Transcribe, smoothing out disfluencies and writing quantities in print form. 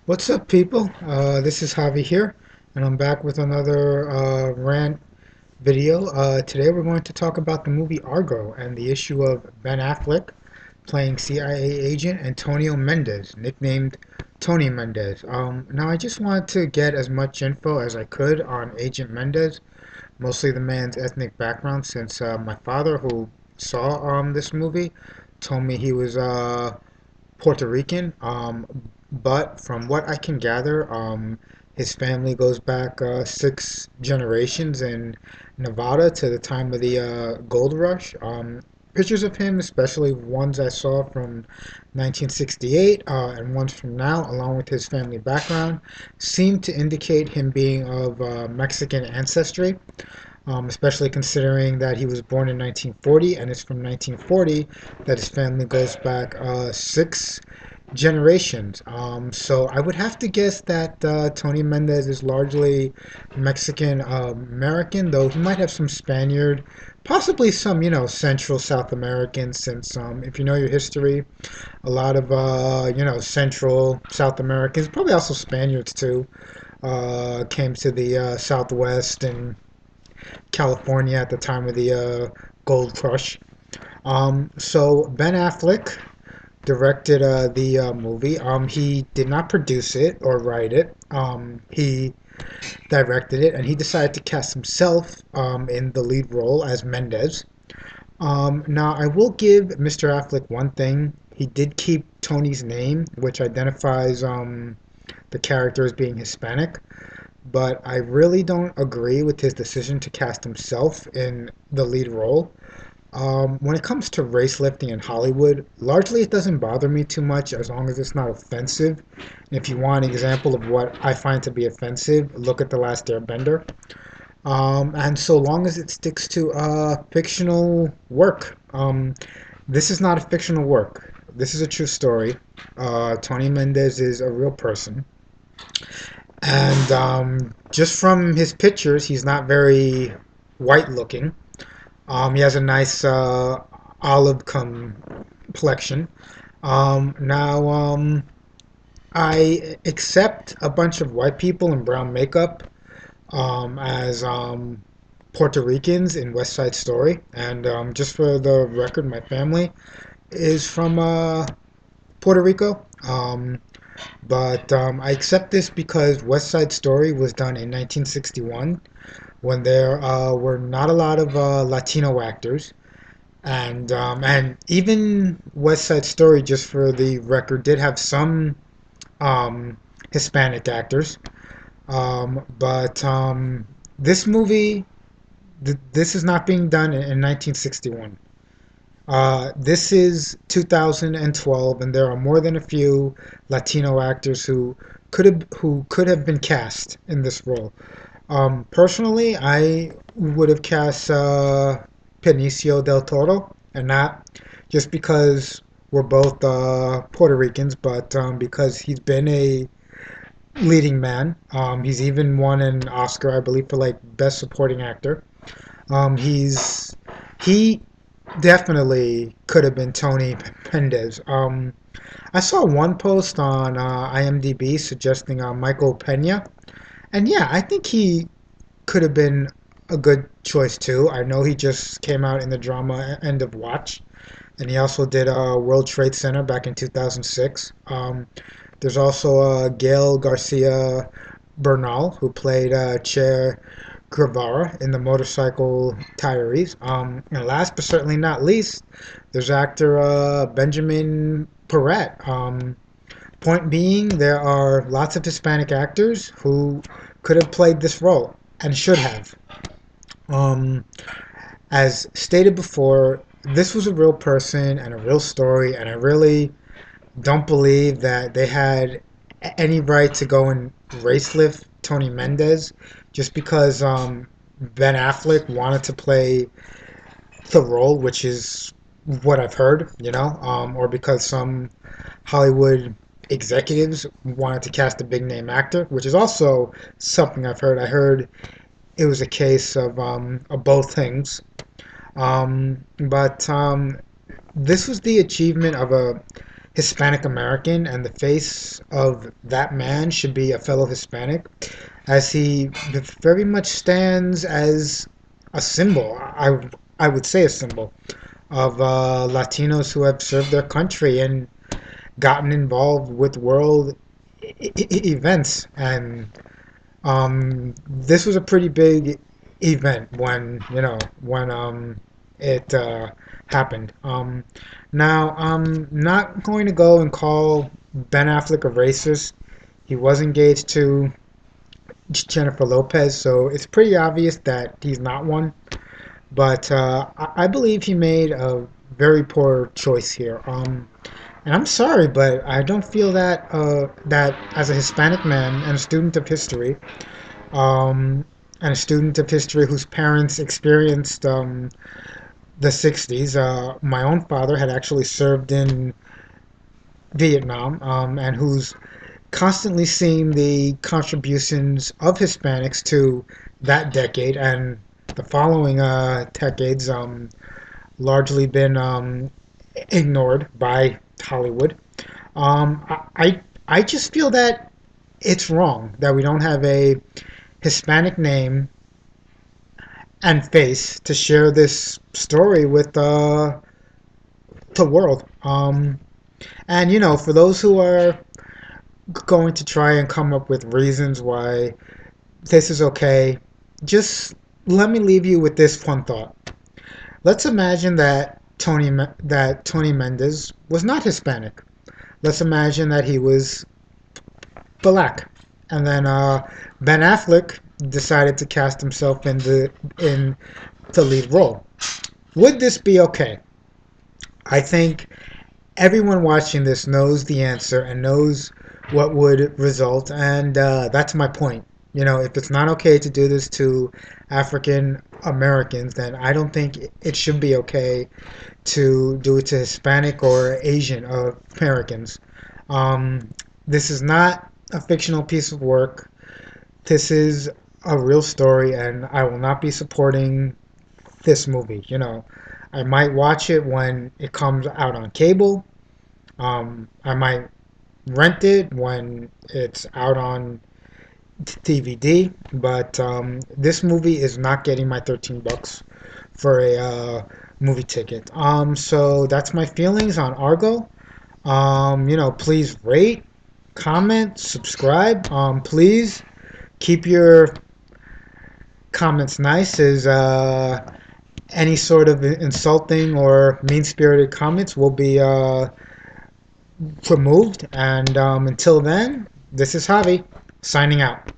What's up, people? This is Javi here, and I'm back with another rant video. Today we're going to talk about the movie Argo and the issue of Ben Affleck playing CIA agent Antonio Mendez, nicknamed Tony Mendez. Now, I just wanted to get as much info as I could on Agent Mendez, mostly the man's ethnic background, since my father, who saw this movie, told me he was Puerto Rican, but from what I can gather, his family goes back 6 generations in Nevada to the time of the gold rush. Pictures of him, especially ones I saw from 1968 and ones from now, along with his family background, seem to indicate him being of Mexican ancestry, especially considering that he was born in 1940 and it's from 1940 that his family goes back 6 generations. So I would have to guess that Tony Mendez is largely Mexican American, though he might have some Spaniard, possibly some, Central South American, since if you know your history, a lot of, Central South Americans, probably also Spaniards too, came to the Southwest and California at the time of the gold rush. So Ben Affleck directed the movie. He did not produce it or write it. He directed it, and he decided to cast himself in the lead role as Mendez. Now, I will give Mr. Affleck one thing. He did keep Tony's name, which identifies the character as being Hispanic, but I really don't agree with his decision to cast himself in the lead role. When it comes to race lifting in Hollywood, largely it doesn't bother me too much as long as it's not offensive. And if you want an example of what I find to be offensive, look at The Last Airbender. And so long as it sticks to fictional work, this is not a fictional work. This is a true story. Tony Mendez is a real person. And just from his pictures, he's not very white looking. He has a nice olive complexion. Now, I accept a bunch of white people in brown makeup as Puerto Ricans in West Side Story. And just for the record, my family is from Puerto Rico. But I accept this because West Side Story was done in 1961 when there were not a lot of Latino actors, and even West Side Story, just for the record, did have some Hispanic actors. But this movie, this is not being done in 1961. This is 2012, and there are more than a few Latino actors who could have been cast in this role. Personally, I would have cast Benicio del Toro, and not just because we're both Puerto Ricans, but because he's been a leading man. He's even won an Oscar, I believe, for like Best Supporting Actor. He definitely could have been Tony Mendez. I saw one post on IMDb suggesting Michael Pena, and yeah, I think he could have been a good choice too. I know he just came out in the drama End of Watch, and he also did World Trade Center back in 2006. There's also Gail Garcia Bernal, who played Che Guevara in the Motorcycle Diaries. And last but certainly not least, there's actor Benjamin Perret. Point being, there are lots of Hispanic actors who could have played this role and should have. Um, as stated before, this was a real person and a real story, and I really don't believe that they had any right to go and race lift Tony Mendez just because Ben Affleck wanted to play the role, which is what I've heard, or because some Hollywood executives wanted to cast a big name actor, which is also something I've heard. I heard it was a case of both things. But this was the achievement of a Hispanic American, and the face of that man should be a fellow Hispanic, as he very much stands as a symbol. I would say a symbol of Latinos who have served their country and gotten involved with world events. And this was a pretty big event when it happened. Now I'm not going to go and call Ben Affleck a racist. He was engaged to Jennifer Lopez, so it's pretty obvious that he's not one. But I believe he made a very poor choice here. And I'm sorry, but I don't feel that as a Hispanic man and a student of history, um, and a student of history whose parents experienced the 60s. My own father had actually served in Vietnam, and who's constantly seen the contributions of Hispanics to that decade and the following decades, largely been ignored by Hollywood. I just feel that it's wrong that we don't have a Hispanic name and face to share this story with the world. And for those who are going to try and come up with reasons why this is okay, just let me leave you with this fun thought. Let's imagine that Tony Mendez was not Hispanic. Let's imagine that he was black, and then Ben Affleck decided to cast himself in the lead role. Would this be okay? I think everyone watching this knows the answer and knows what would result, and that's my point. If it's not okay to do this to African Americans, then I don't think it should be okay to do it to Hispanic or Asian Americans. Um, this is not a fictional piece of work. This is a real story, and I will not be supporting this movie. I might watch it when it comes out on cable. I might rent it when it's out on DVD, but this movie is not getting my 13 bucks for a movie ticket. So that's my feelings on Argo. Please rate, comment, subscribe. Please keep your comments nice, as any sort of insulting or mean-spirited comments will be removed. And until then, this is Javi signing out.